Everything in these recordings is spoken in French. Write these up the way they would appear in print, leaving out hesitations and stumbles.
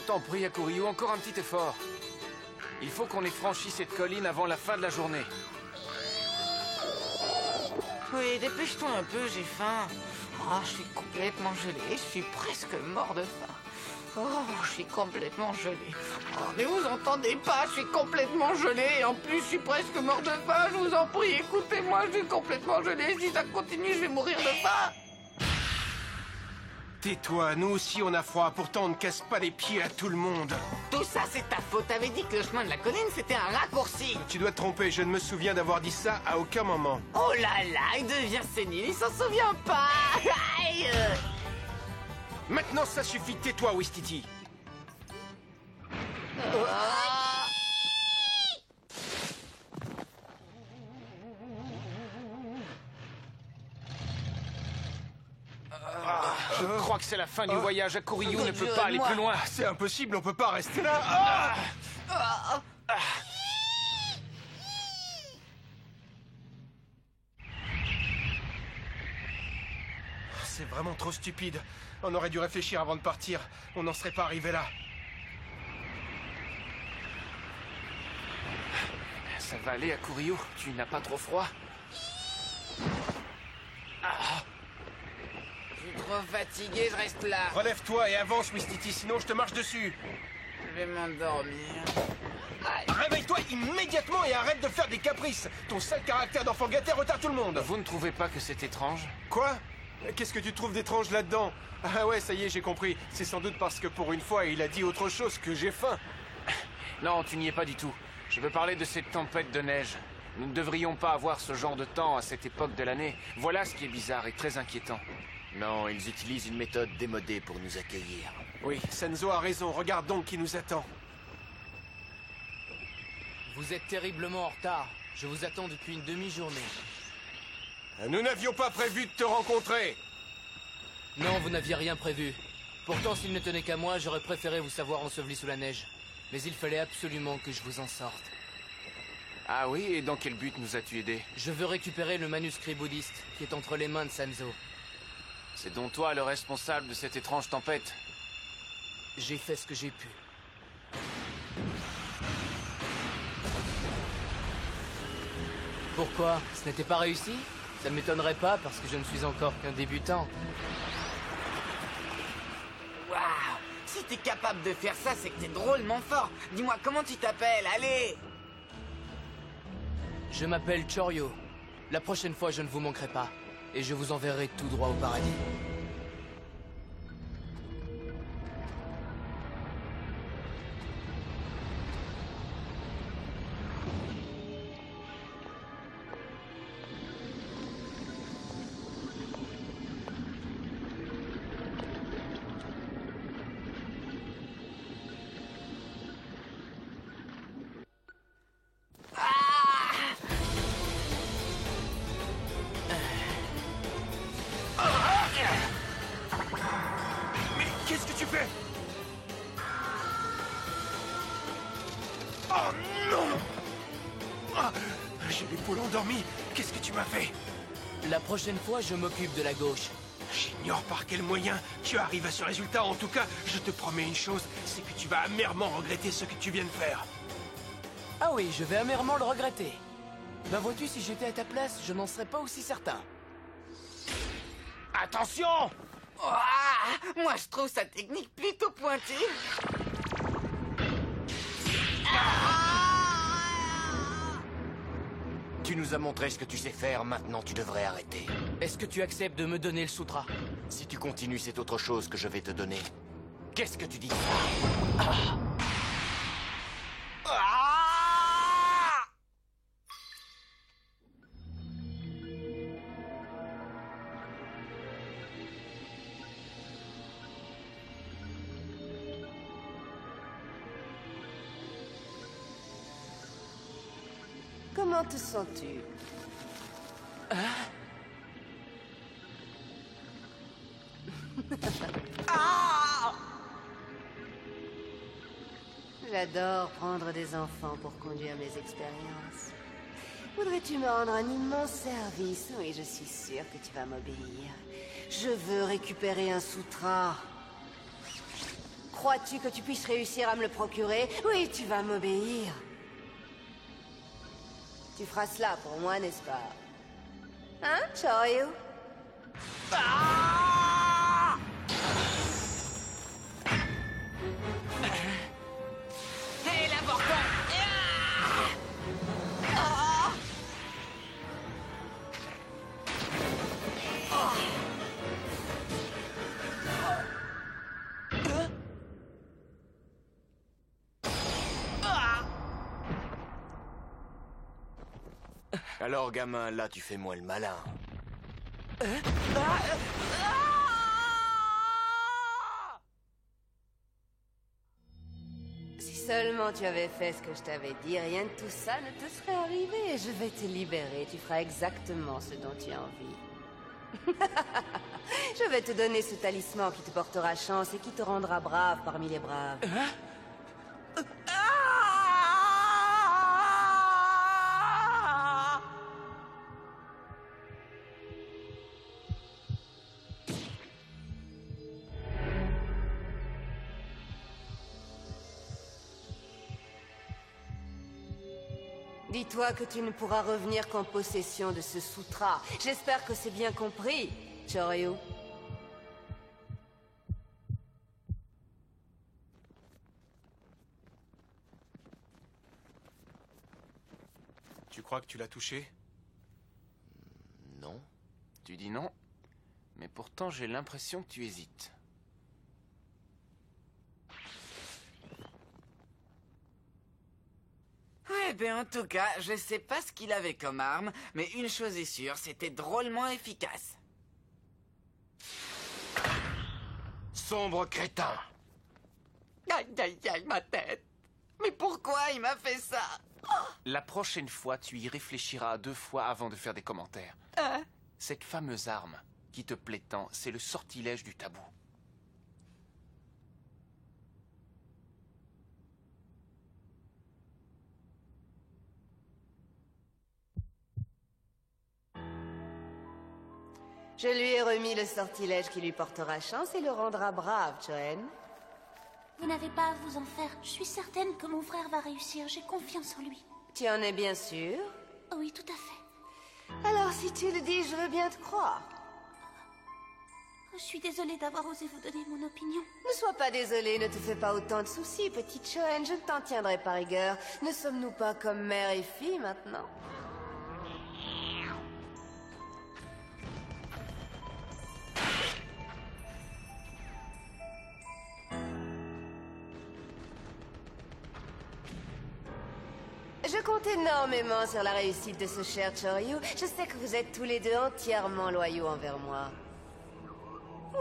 t'en prie, Hakuryu, encore un petit effort. Il faut qu'on ait franchi cette colline avant la fin de la journée. Oui, dépêche-toi un peu, j'ai faim. Oh, je suis complètement gelé, je suis presque mort de faim. Oh, je suis complètement gelé. Oh, mais vous entendez pas, je suis complètement gelé et en plus je suis presque mort de faim. Je vous en prie, écoutez-moi, je suis complètement gelé. Si ça continue, je vais mourir de faim. Tais-toi, nous aussi on a froid, pourtant on ne casse pas les pieds à tout le monde. Tout ça, c'est ta faute. T'avais dit que le chemin de la colline, c'était un raccourci. Tu dois te tromper, je ne me souviens d'avoir dit ça à aucun moment. Oh là là, il devient sénile, il s'en souvient pas. Aïe. Maintenant ça suffit, tais-toi, Ouistiti. Je crois que c'est la fin du voyage. Hakuryu ne peut pas aller plus loin. C'est impossible, on peut pas rester là. C'est vraiment trop stupide. On aurait dû réfléchir avant de partir. On n'en serait pas arrivé là. Ça va aller, Hakuryu. Tu n'as pas trop froid? Je suis trop fatigué, je reste là. Relève-toi et avance, Ouistiti, sinon je te marche dessus. Je vais m'endormir. Réveille-toi immédiatement et arrête de faire des caprices. Ton sale caractère d'enfant gâté retarde tout le monde. Vous ne trouvez pas que c'est étrange? Quoi? Qu'est-ce que tu trouves d'étrange là-dedans? Ah ouais, ça y est, j'ai compris. C'est sans doute parce que pour une fois, il a dit autre chose que j'ai faim. Non, tu n'y es pas du tout. Je veux parler de cette tempête de neige. Nous ne devrions pas avoir ce genre de temps à cette époque de l'année. Voilà ce qui est bizarre et très inquiétant. Non, ils utilisent une méthode démodée pour nous accueillir. Oui, Senzo a raison. Regarde donc qui nous attend. Vous êtes terriblement en retard. Je vous attends depuis une demi-journée. Nous n'avions pas prévu de te rencontrer. Non, vous n'aviez rien prévu. Pourtant, s'il ne tenait qu'à moi, j'aurais préféré vous savoir enseveli sous la neige. Mais il fallait absolument que je vous en sorte. Ah oui, et dans quel but nous as-tu aidé? Je veux récupérer le manuscrit bouddhiste qui est entre les mains de Sanzo. C'est donc toi le responsable de cette étrange tempête? J'ai fait ce que j'ai pu. Pourquoi? Ce n'était pas réussi? Ça ne m'étonnerait pas parce que je ne suis encore qu'un débutant. Waouh! Si t'es capable de faire ça, c'est que t'es drôlement fort. Dis-moi, comment tu t'appelles? Allez! Je m'appelle Choryo. La prochaine fois, je ne vous manquerai pas. Et je vous enverrai tout droit au paradis. Mais qu'est-ce que tu fais? Oh non! J'ai l'épaule endormie. Qu'est-ce que tu m'as fait? La prochaine fois, je m'occupe de la gauche. J'ignore par quel moyen tu arrives à ce résultat. En tout cas, je te promets une chose, c'est que tu vas amèrement regretter ce que tu viens de faire. Ah oui, je vais amèrement le regretter. Ben vois-tu, si j'étais à ta place, je n'en serais pas aussi certain. Attention! Moi, je trouve sa technique plutôt pointue. Tu nous as montré ce que tu sais faire, maintenant tu devrais arrêter. Est-ce que tu acceptes de me donner le sutra? Si tu continues, c'est autre chose que je vais te donner. Qu'est-ce que tu dis? Comment te sens-tu? J'adore prendre des enfants pour conduire mes expériences. Voudrais-tu me rendre un immense service? Oui, je suis sûre que tu vas m'obéir. Je veux récupérer un sutra. crois-tu que tu puisses réussir à me le procurer? Oui, tu vas m'obéir. Tu feras cela pour moi, n'est-ce pas? Hein, Choryu? Hé, l'avorton! Alors, gamin, là, tu fais moins le malin. Si seulement tu avais fait ce que je t'avais dit, rien de tout ça ne te serait arrivé. Je vais te libérer, tu feras exactement ce dont tu as envie. Je vais te donner ce talisman qui te portera chance et qui te rendra brave parmi les braves. Dis-toi que tu ne pourras revenir qu'en possession de ce sutra. J'espère que c'est bien compris, Choryu. Tu crois que tu l'as touché? Non? Tu dis non, mais pourtant j'ai l'impression que tu hésites. Ouais, ben en tout cas, je sais pas ce qu'il avait comme arme, mais une chose est sûre, c'était drôlement efficace. Sombre crétin! Aïe, aïe, aïe, ma tête. Mais pourquoi il m'a fait ça? La prochaine fois, tu y réfléchiras 2 fois avant de faire des commentaires. Hein? Cette fameuse arme qui te plaît tant, c'est le sortilège du tabou. Je lui ai remis le sortilège qui lui portera chance et le rendra brave, Choen. Vous n'avez pas à vous en faire. Je suis certaine que mon frère va réussir. J'ai confiance en lui. Tu en es bien sûr? Oui, tout à fait. Alors si tu le dis, je veux bien te croire. Je suis désolée d'avoir osé vous donner mon opinion. Ne sois pas désolé, ne te fais pas autant de soucis, petite Choen, je ne t'en tiendrai pas rigueur. Ne sommes-nous pas comme mère et fille maintenant? Je compte énormément sur la réussite de ce cher Choryu. Je sais que vous êtes tous les deux entièrement loyaux envers moi.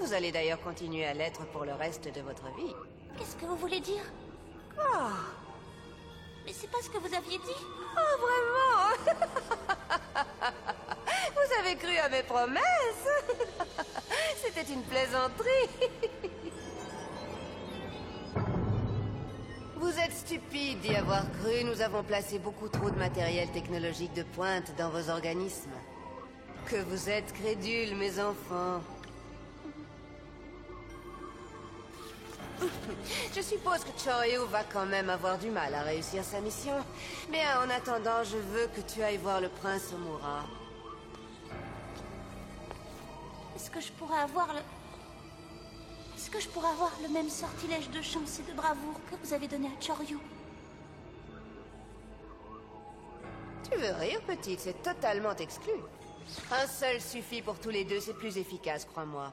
Vous allez d'ailleurs continuer à l'être pour le reste de votre vie. Qu'est-ce que vous voulez dire? Ah, Mais c'est pas ce que vous aviez dit. oh, vraiment? Vous avez cru à mes promesses? C'était une plaisanterie. Vous êtes stupide d'y avoir cru. Nous avons placé beaucoup trop de matériel technologique de pointe dans vos organismes. Que vous êtes crédules, mes enfants. Je suppose que Choryu va quand même avoir du mal à réussir sa mission. Mais en attendant, je veux que tu ailles voir le prince Omura. Est-ce que je pourrais avoir le... Est-ce que je pourrais avoir le même sortilège de chance et de bravoure que vous avez donné à Choryu? Tu veux rire, petite, c'est totalement exclu. Un seul suffit pour tous les deux, c'est plus efficace, crois-moi.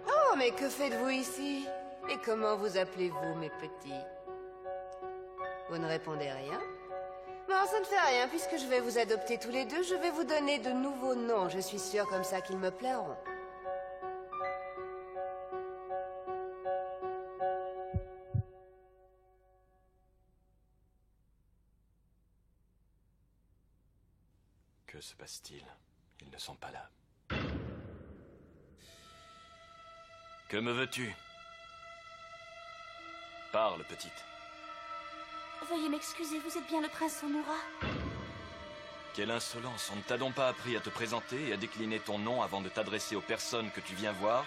Oh, mais que faites-vous ici? Et comment vous appelez-vous, mes petits? Vous ne répondez rien? Bon, ça ne fait rien, puisque je vais vous adopter tous les deux, je vais vous donner de nouveaux noms. Je suis sûre comme ça qu'ils me plairont. Que se passe-t-il? Ils ne sont pas là. Que me veux-tu? Parle, petite. Veuillez m'excuser, vous êtes bien le prince Omura? Quelle insolence, on ne t'a donc pas appris à te présenter et à décliner ton nom avant de t'adresser aux personnes que tu viens voir?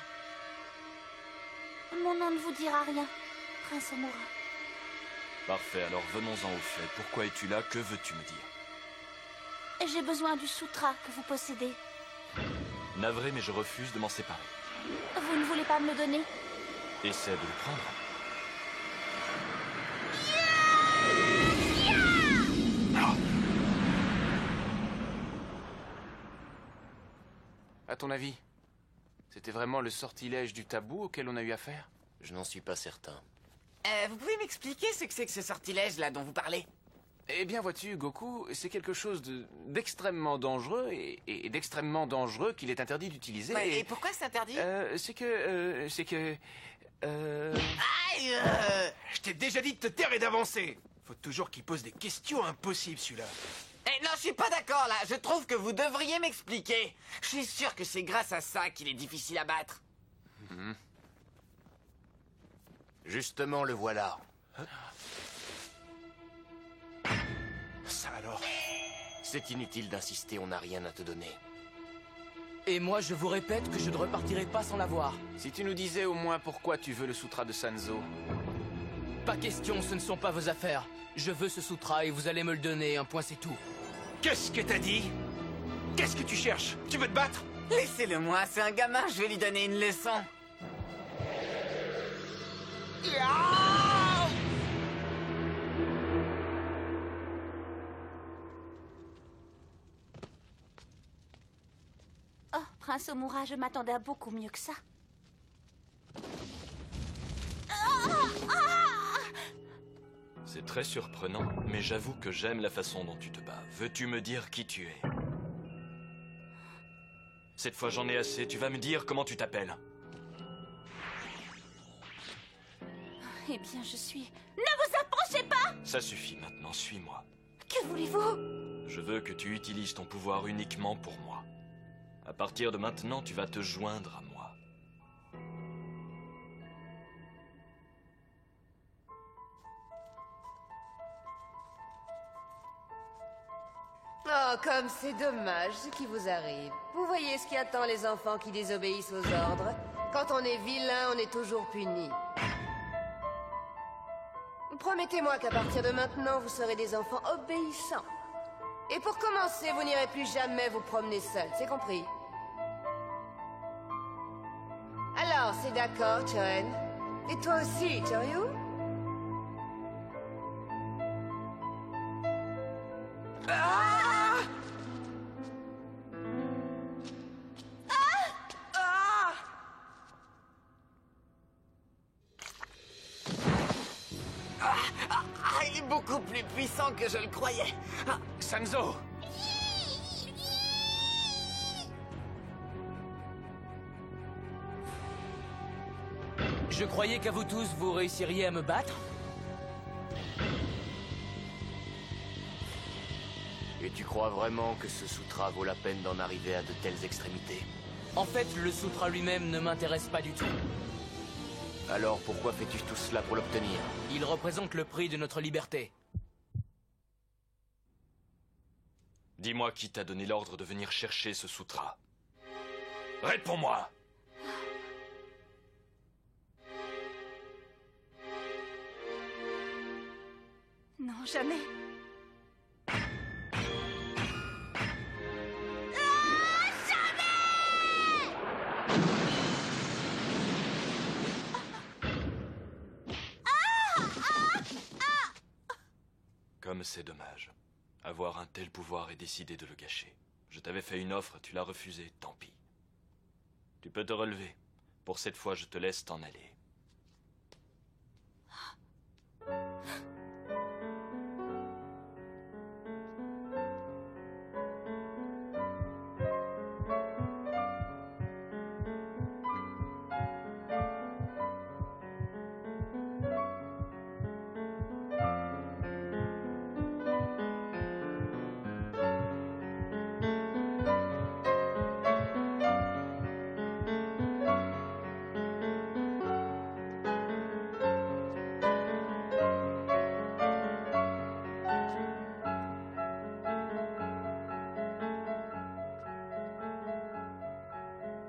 Mon nom ne vous dira rien, prince Omura. Parfait, alors venons-en au fait. Pourquoi es-tu là? Que veux-tu me dire? J'ai besoin du sutra que vous possédez. Navré, mais je refuse de m'en séparer. Vous ne voulez pas me le donner? Essaie de le prendre. À ton avis, c'était vraiment le sortilège du tabou auquel on a eu affaire? Je n'en suis pas certain. Vous pouvez m'expliquer ce que c'est que ce sortilège-là dont vous parlez? Eh bien, vois-tu, Goku, c'est quelque chose d'extrêmement dangereux et d'extrêmement dangereux qu'il est interdit d'utiliser. Ouais, et pourquoi c'est interdit? C'est que... Aïe Je t'ai déjà dit de te taire et d'avancer. Faut toujours qu'il pose des questions impossibles, celui-là. Eh non, je suis pas d'accord là. Je trouve que vous devriez m'expliquer. Je suis sûr que c'est grâce à ça qu'il est difficile à battre. Justement, le voilà. Ça alors? C'est inutile d'insister, on n'a rien à te donner. Et moi, je vous répète que je ne repartirai pas sans l'avoir. Si tu nous disais au moins pourquoi tu veux le sutra de Sanzo. Pas question, ce ne sont pas vos affaires. Je veux ce sutra et vous allez me le donner, un point c'est tout. Qu'est-ce que t'as dit? Qu'est-ce que tu cherches? Tu veux te battre? Laissez-le moi, c'est un gamin, je vais lui donner une leçon. Oh, prince Omura, je m'attendais à beaucoup mieux que ça. C'est très surprenant, mais j'avoue que j'aime la façon dont tu te bats. Veux-tu me dire qui tu es? Cette fois j'en ai assez, tu vas me dire comment tu t'appelles. Eh bien, je suis... Ne vous approchez pas! Ça suffit maintenant, suis-moi. Que voulez-vous? Je veux que tu utilises ton pouvoir uniquement pour moi. À partir de maintenant, tu vas te joindre à moi. Oh, comme c'est dommage ce qui vous arrive. Vous voyez ce qui attend les enfants qui désobéissent aux ordres? Quand on est vilain, on est toujours puni. Promettez-moi qu'à partir de maintenant, vous serez des enfants obéissants. Et pour commencer, vous n'irez plus jamais vous promener seul, c'est compris? Alors, c'est d'accord, Choen. Et toi aussi, Choryu? Il est beaucoup plus puissant que je le croyais. Ah, Sanzo! Je croyais qu'à vous tous, vous réussiriez à me battre. Et tu crois vraiment que ce sutra vaut la peine d'en arriver à de telles extrémités? En fait, le sutra lui-même ne m'intéresse pas du tout. Alors pourquoi fais-tu tout cela pour l'obtenir? Il représente le prix de notre liberté. Dis-moi qui t'a donné l'ordre de venir chercher ce sutra. Réponds-moi! Non, jamais. Comme c'est dommage. Avoir un tel pouvoir et décider de le gâcher. Je t'avais fait une offre, tu l'as refusée, tant pis. Tu peux te relever. Pour cette fois, je te laisse t'en aller.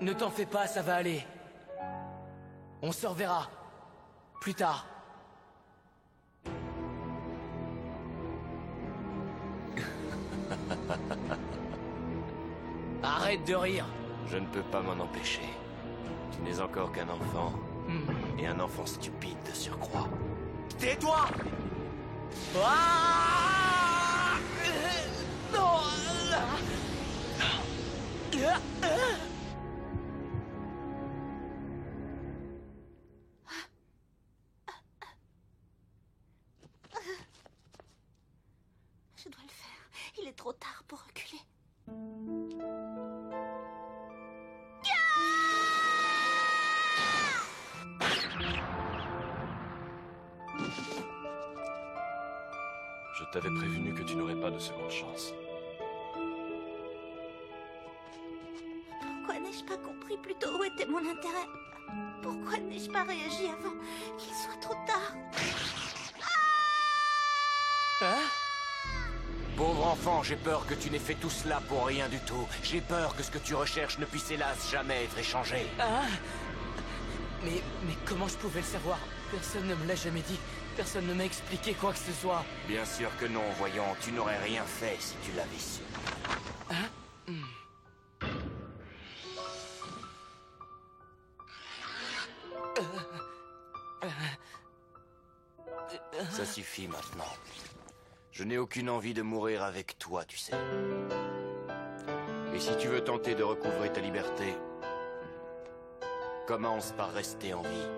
Ne t'en fais pas, ça va aller. On se reverra. Plus tard. Arrête de rire. Je ne peux pas m'en empêcher. Tu n'es encore qu'un enfant. Et un enfant stupide de surcroît. Tais-toi! Ah! Non! Je dois le faire. Il est trop tard pour reculer. Je t'avais prévenu que tu n'aurais pas de seconde chance. Pourquoi n'ai-je pas compris plus tôt où était mon intérêt? Pourquoi n'ai-je pas réagi avant qu'il soit trop tard? Hein? Pauvre enfant, j'ai peur que tu n'aies fait tout cela pour rien du tout. J'ai peur que ce que tu recherches ne puisse hélas jamais être échangé. Hein? Mais comment je pouvais le savoir? Personne ne me l'a jamais dit. Personne ne m'a expliqué quoi que ce soit. Bien sûr que non, voyons, tu n'aurais rien fait si tu l'avais su. Ça suffit maintenant. Je n'ai aucune envie de mourir avec toi, tu sais. Et si tu veux tenter de recouvrer ta liberté, commence par rester en vie.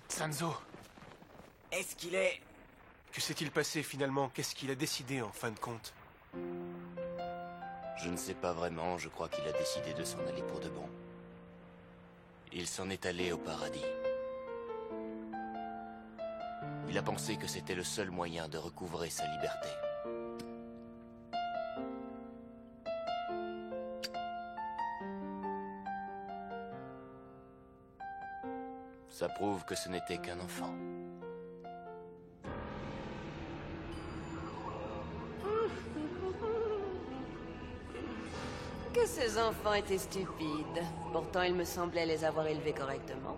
Sanzo, Est-ce qu'il est... que s'est-il passé finalement? Qu'est-ce qu'il a décidé en fin de compte? Je ne sais pas vraiment, je crois qu'il a décidé de s'en aller pour de bon. Il s'en est allé au paradis. Il a pensé que c'était le seul moyen de recouvrer sa liberté. Ça prouve que ce n'était qu'un enfant. Que ces enfants étaient stupides. Pourtant, il me semblait les avoir élevés correctement.